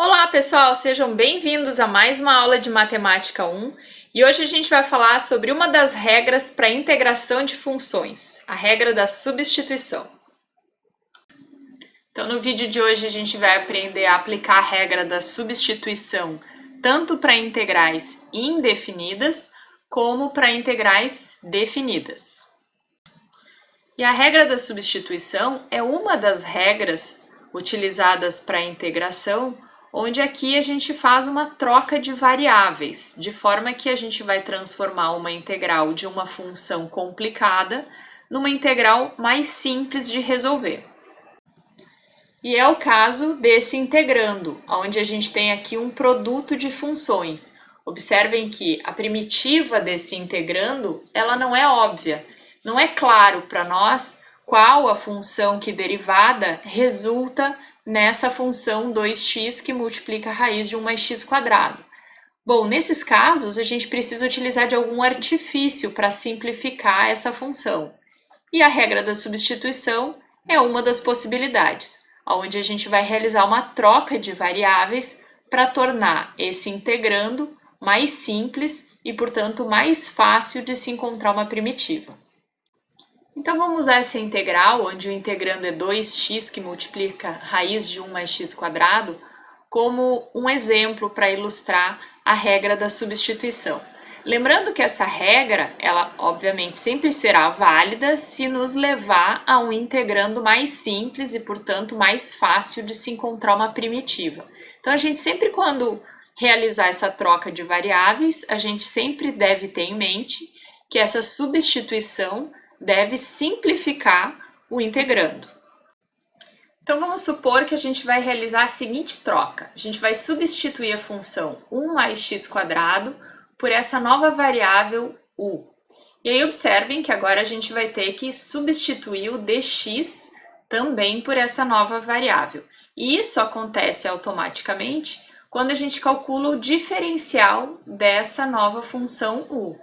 Olá pessoal, sejam bem-vindos a mais uma aula de Matemática 1 e hoje a gente vai falar sobre uma das regras para a integração de funções, a regra da substituição. Então no vídeo de hoje a gente vai aprender a aplicar a regra da substituição tanto para integrais indefinidas como para integrais definidas. E a regra da substituição é uma das regras utilizadas para a integração, onde aqui a gente faz uma troca de variáveis, de forma que a gente vai transformar uma integral de uma função complicada numa integral mais simples de resolver. E é o caso desse integrando, onde a gente tem aqui um produto de funções. Observem que a primitiva desse integrando, ela não é óbvia. Não é claro para nós qual a função que derivada resulta nessa função 2x que multiplica a raiz de 1 mais x quadrado. Bom, nesses casos, a gente precisa utilizar de algum artifício para simplificar essa função. E a regra da substituição é uma das possibilidades, onde a gente vai realizar uma troca de variáveis para tornar esse integrando mais simples e, portanto, mais fácil de se encontrar uma primitiva. Então vamos usar essa integral, onde o integrando é 2x que multiplica raiz de 1 mais x quadrado, como um exemplo para ilustrar a regra da substituição. Lembrando que essa regra, ela obviamente sempre será válida se nos levar a um integrando mais simples e, portanto, mais fácil de se encontrar uma primitiva. Então a gente sempre, quando realizar essa troca de variáveis, a gente sempre deve ter em mente que essa substituição deve simplificar o integrando. Então vamos supor que a gente vai realizar a seguinte troca. A gente vai substituir a função 1 mais x quadrado por essa nova variável u. E aí observem que agora a gente vai ter que substituir o dx também por essa nova variável. E isso acontece automaticamente quando a gente calcula o diferencial dessa nova função u.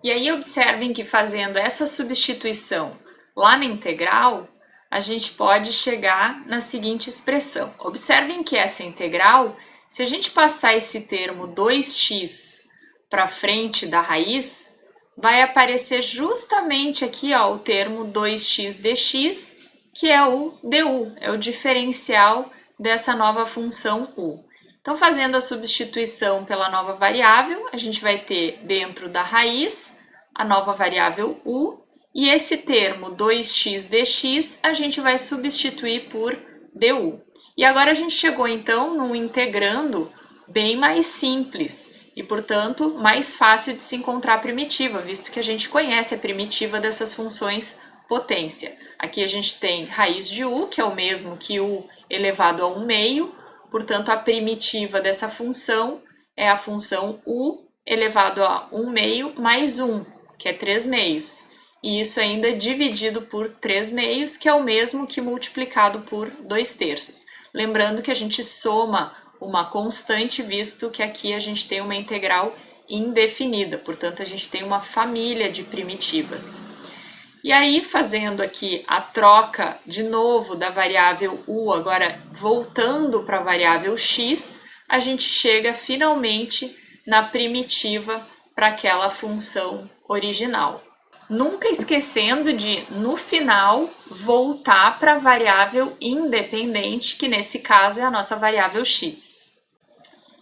E aí observem que fazendo essa substituição lá na integral, a gente pode chegar na seguinte expressão. Observem que essa integral, se a gente passar esse termo 2x para frente da raiz, vai aparecer justamente aqui ó, o termo 2x dx, que é o du, é o diferencial dessa nova função u. Então, fazendo a substituição pela nova variável, a gente vai ter dentro da raiz a nova variável u, e esse termo 2x dx a gente vai substituir por du. E agora a gente chegou então num integrando bem mais simples e, portanto, mais fácil de se encontrar a primitiva, visto que a gente conhece a primitiva dessas funções potência. Aqui a gente tem raiz de u, que é o mesmo que u elevado a 1 meio, portanto, a primitiva dessa função é a função u elevado a 1 meio mais 1, que é 3 meios. E isso ainda dividido por 3 meios, que é o mesmo que multiplicado por 2 terços. Lembrando que a gente soma uma constante, visto que aqui a gente tem uma integral indefinida, portanto, a gente tem uma família de primitivas. E aí, fazendo aqui a troca de novo da variável u, agora voltando para a variável x, a gente chega finalmente na primitiva para aquela função original. Nunca esquecendo de, no final, voltar para a variável independente, que nesse caso é a nossa variável x.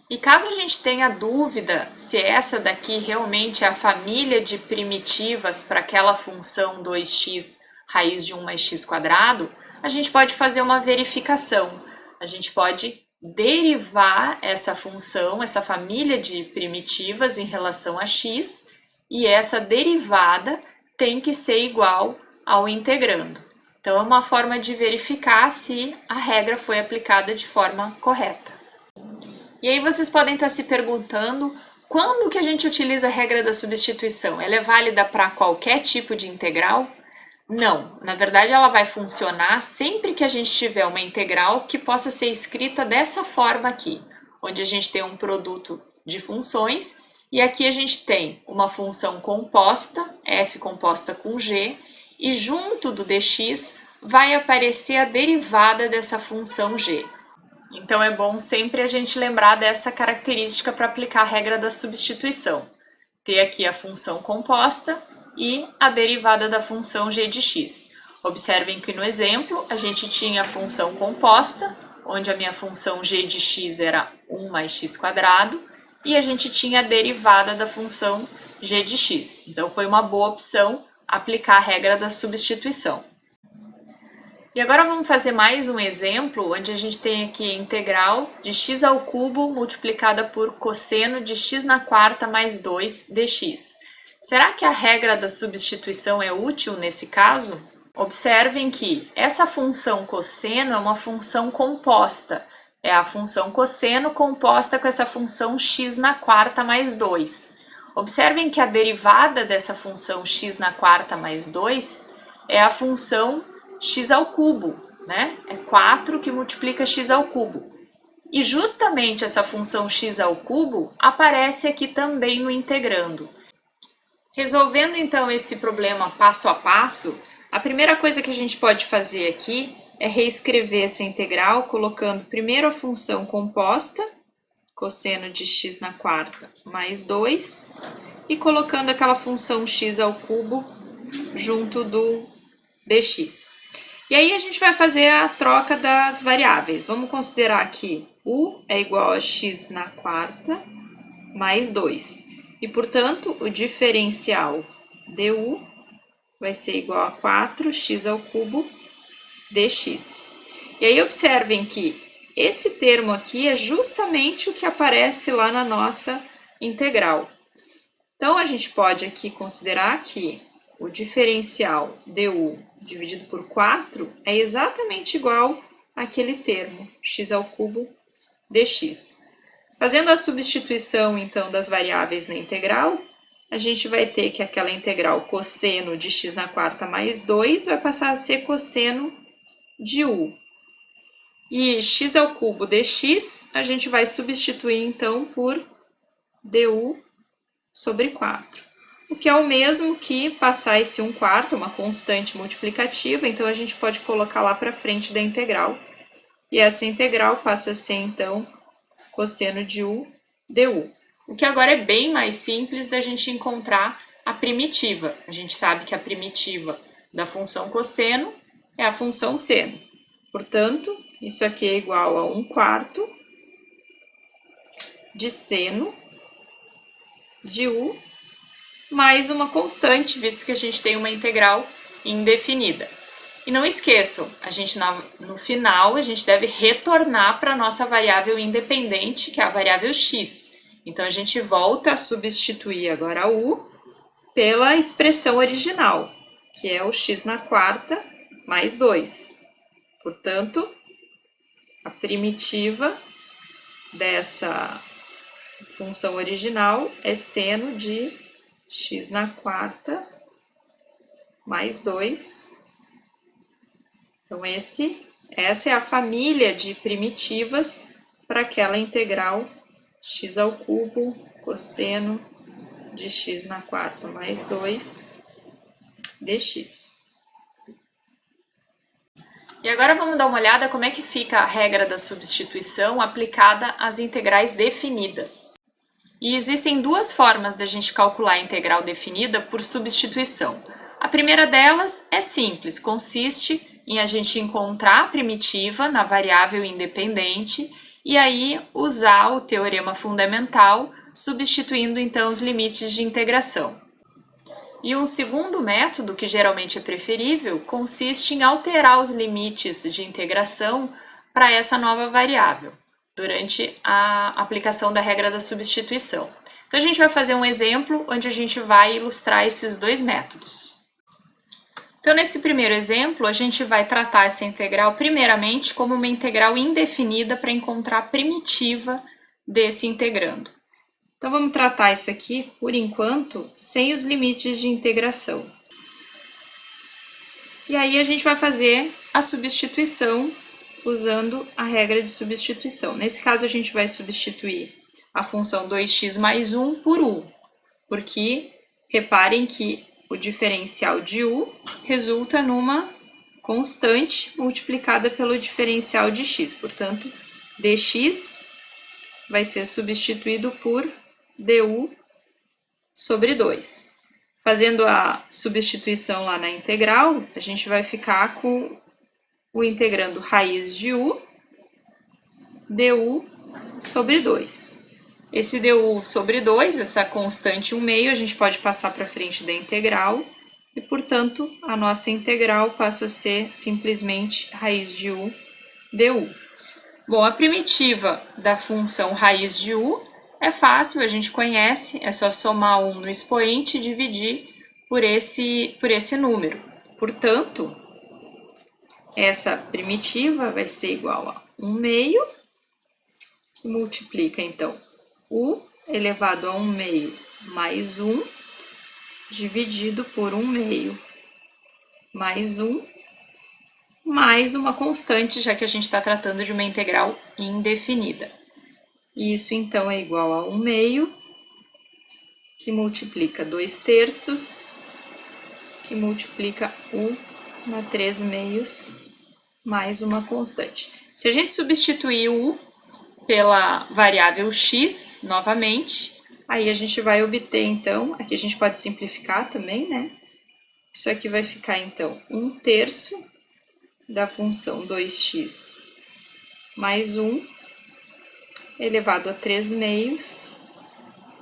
E caso a gente tenha dúvida se essa daqui realmente é a família de primitivas para aquela função 2x raiz de 1 mais x quadrado, a gente pode fazer uma verificação. A gente pode derivar essa função, essa família de primitivas em relação a x, e essa derivada tem que ser igual ao integrando. Então, é uma forma de verificar se a regra foi aplicada de forma correta. E aí vocês podem estar se perguntando quando que a gente utiliza a regra da substituição? Ela é válida para qualquer tipo de integral? Não, na verdade ela vai funcionar sempre que a gente tiver uma integral que possa ser escrita dessa forma aqui, onde a gente tem um produto de funções e aqui a gente tem uma função composta, f composta com g, e junto do dx vai aparecer a derivada dessa função g. Então é bom sempre a gente lembrar dessa característica para aplicar a regra da substituição. Ter aqui a função composta e a derivada da função g de x. Observem que no exemplo a gente tinha a função composta, onde a minha função g de x era 1 mais x², e a gente tinha a derivada da função g de x. Então foi uma boa opção aplicar a regra da substituição. E agora vamos fazer mais um exemplo, onde a gente tem aqui a integral de x ao cubo multiplicada por cosseno de x² mais 2 dx. Será que a regra da substituição é útil nesse caso? Observem que essa função cosseno é uma função composta. É a função cosseno composta com essa função x² mais 2. Observem que a derivada dessa função x² mais 2 é a função x ao cubo, né? É 4 que multiplica x ao cubo. E justamente essa função x ao cubo aparece aqui também no integrando. Resolvendo então esse problema passo a passo, a primeira coisa que a gente pode fazer aqui é reescrever essa integral colocando primeiro a função composta, cosseno de x² mais 2, e colocando aquela função x ao cubo junto do dx. E aí a gente vai fazer a troca das variáveis. Vamos considerar que u é igual a x² mais 2. E, portanto, o diferencial du vai ser igual a 4x ao cubo dx. E aí observem que esse termo aqui é justamente o que aparece lá na nossa integral. Então, a gente pode aqui considerar que o diferencial du dividido por 4 é exatamente igual àquele termo, x ao cubo dx. Fazendo a substituição, então, das variáveis na integral, a gente vai ter que aquela integral cosseno de x² mais 2 vai passar a ser cosseno de u. E x ao cubo dx, a gente vai substituir, então, por du sobre 4. O que é o mesmo que passar esse 1/4, uma constante multiplicativa, então a gente pode colocar lá para frente da integral. E essa integral passa a ser, então, cosseno de u du. O que agora é bem mais simples da gente encontrar a primitiva. A gente sabe que a primitiva da função cosseno é a função seno. Portanto, isso aqui é igual a 1/4 de seno de u mais uma constante, visto que a gente tem uma integral indefinida. E não esqueçam, no final a gente deve retornar para a nossa variável independente, que é a variável x. Então a gente volta a substituir agora u pela expressão original, que é o x² mais 2. Portanto, a primitiva dessa função original é seno de x² mais 2. Então, essa é a família de primitivas para aquela integral x ao cubo cosseno de x² mais 2 dx. E agora vamos dar uma olhada como é que fica a regra da substituição aplicada às integrais definidas. E existem duas formas da gente calcular a integral definida por substituição. A primeira delas é simples, consiste em a gente encontrar a primitiva na variável independente e aí usar o teorema fundamental, substituindo então os limites de integração. E um segundo método, que geralmente é preferível, consiste em alterar os limites de integração para essa nova variável durante a aplicação da regra da substituição. Então, a gente vai fazer um exemplo onde a gente vai ilustrar esses dois métodos. Então, nesse primeiro exemplo, a gente vai tratar essa integral primeiramente como uma integral indefinida para encontrar a primitiva desse integrando. Então, vamos tratar isso aqui, por enquanto, sem os limites de integração. E aí, a gente vai fazer a substituição usando a regra de substituição. Nesse caso, a gente vai substituir a função 2x mais 1 por u, porque reparem que o diferencial de u resulta numa constante multiplicada pelo diferencial de x. Portanto, dx vai ser substituído por du sobre 2. Fazendo a substituição lá na integral, a gente vai ficar com o integrando raiz de u du sobre 2. Esse du sobre 2, essa constante 1/2, a gente pode passar para frente da integral e, portanto, a nossa integral passa a ser simplesmente raiz de u du. Bom, a primitiva da função raiz de u é fácil, a gente conhece, é só somar 1 no expoente e dividir por esse número. Portanto, essa primitiva vai ser igual a 1/2, que multiplica, então, u elevado a 1/2 mais 1, dividido por 1/2 mais 1, mais uma constante, já que a gente está tratando de uma integral indefinida. Isso, então, é igual a 1/2, que multiplica 2/3, que multiplica u na 3/2, mais uma constante. Se a gente substituir u pela variável x, novamente, aí a gente vai obter, então, aqui a gente pode simplificar também, né? Isso aqui vai ficar, então, 1/3 da função 2x mais 1, elevado a 3/2,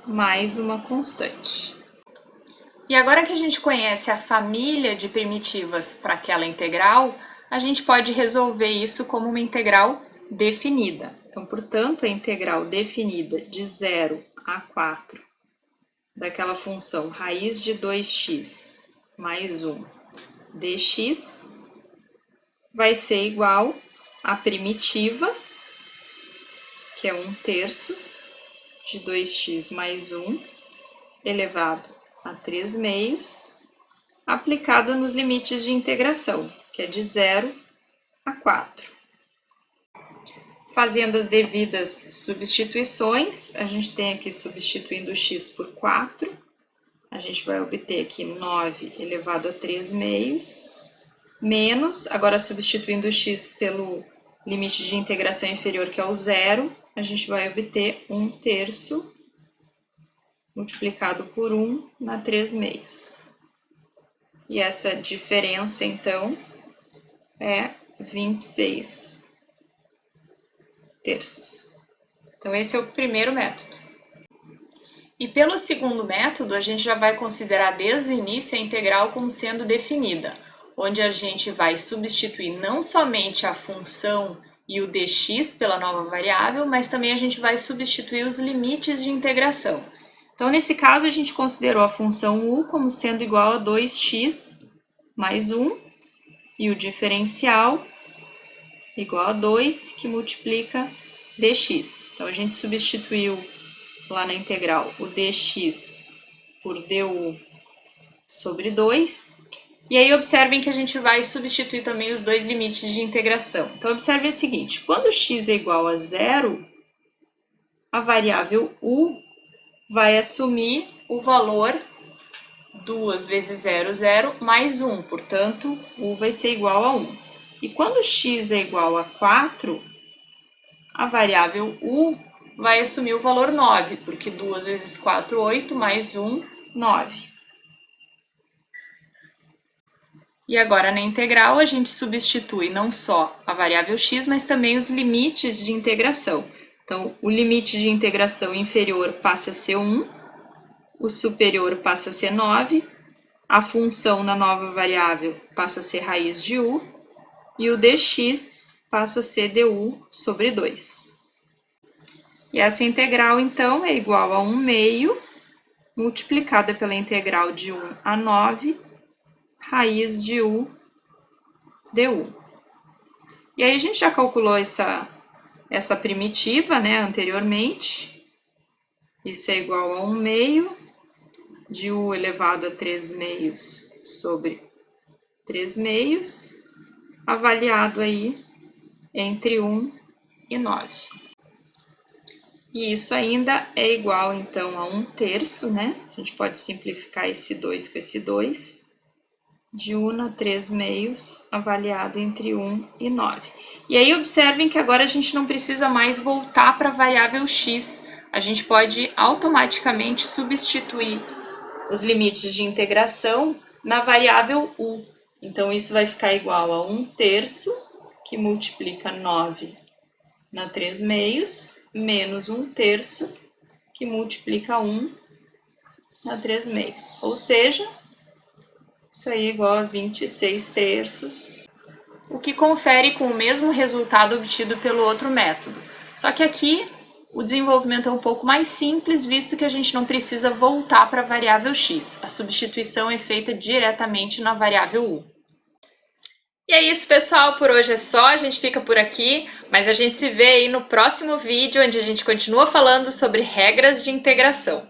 mais uma constante. E agora que a gente conhece a família de primitivas para aquela integral, a gente pode resolver isso como uma integral definida. Então, portanto, a integral definida de 0 a 4 daquela função raiz de 2x mais 1 dx vai ser igual à primitiva, que é 1/3 de 2x mais 1 elevado a 3/2, aplicada nos limites de integração, que é de 0 a 4. Fazendo as devidas substituições, a gente tem aqui substituindo o x por 4, a gente vai obter aqui 9 elevado a 3/2, menos, agora substituindo o x pelo limite de integração inferior, que é o 0, a gente vai obter 1/3 multiplicado por 1 na 3/2. E essa diferença, então, é 26/3. Então, esse é o primeiro método. E pelo segundo método, a gente já vai considerar desde o início a integral como sendo definida, onde a gente vai substituir não somente a função e o dx pela nova variável, mas também a gente vai substituir os limites de integração. Então, nesse caso, a gente considerou a função u como sendo igual a 2x mais 1, e o diferencial igual a 2, que multiplica dx. Então, a gente substituiu lá na integral o dx por du sobre 2. E aí, observem que a gente vai substituir também os dois limites de integração. Então, observe o seguinte, quando x é igual a 0, a variável u vai assumir o valor 2 vezes 0, 0, mais 1. Portanto, u vai ser igual a 1. E quando x é igual a 4, a variável u vai assumir o valor 9, porque 2 vezes 4, 8, mais 1, 9. E agora, na integral, a gente substitui não só a variável x, mas também os limites de integração. Então, o limite de integração inferior passa a ser 1, o superior passa a ser 9, a função na nova variável passa a ser raiz de u, e o dx passa a ser du sobre 2. E essa integral, então, é igual a 1/2 multiplicada pela integral de 1 a 9, raiz de u du. E aí a gente já calculou essa primitiva, né, anteriormente. Isso é igual a 1/2 de u elevado a 3/2 sobre 3/2, avaliado aí entre 1 e 9. E isso ainda é igual, então, a 1/3, né? A gente pode simplificar esse 2 com esse 2. de 1 a 3 meios, avaliado entre 1 e 9. E aí observem que agora a gente não precisa mais voltar para a variável x, a gente pode automaticamente substituir os limites de integração na variável u. Então, isso vai ficar igual a 1/3, que multiplica 9 na 3 meios, menos 1/3, que multiplica 1 na 3 meios. Ou seja, isso aí é igual a 26/3, o que confere com o mesmo resultado obtido pelo outro método. Só que aqui o desenvolvimento é um pouco mais simples, visto que a gente não precisa voltar para a variável x. A substituição é feita diretamente na variável u. E é isso, pessoal, por hoje é só, a gente fica por aqui, mas a gente se vê aí no próximo vídeo, onde a gente continua falando sobre regras de integração.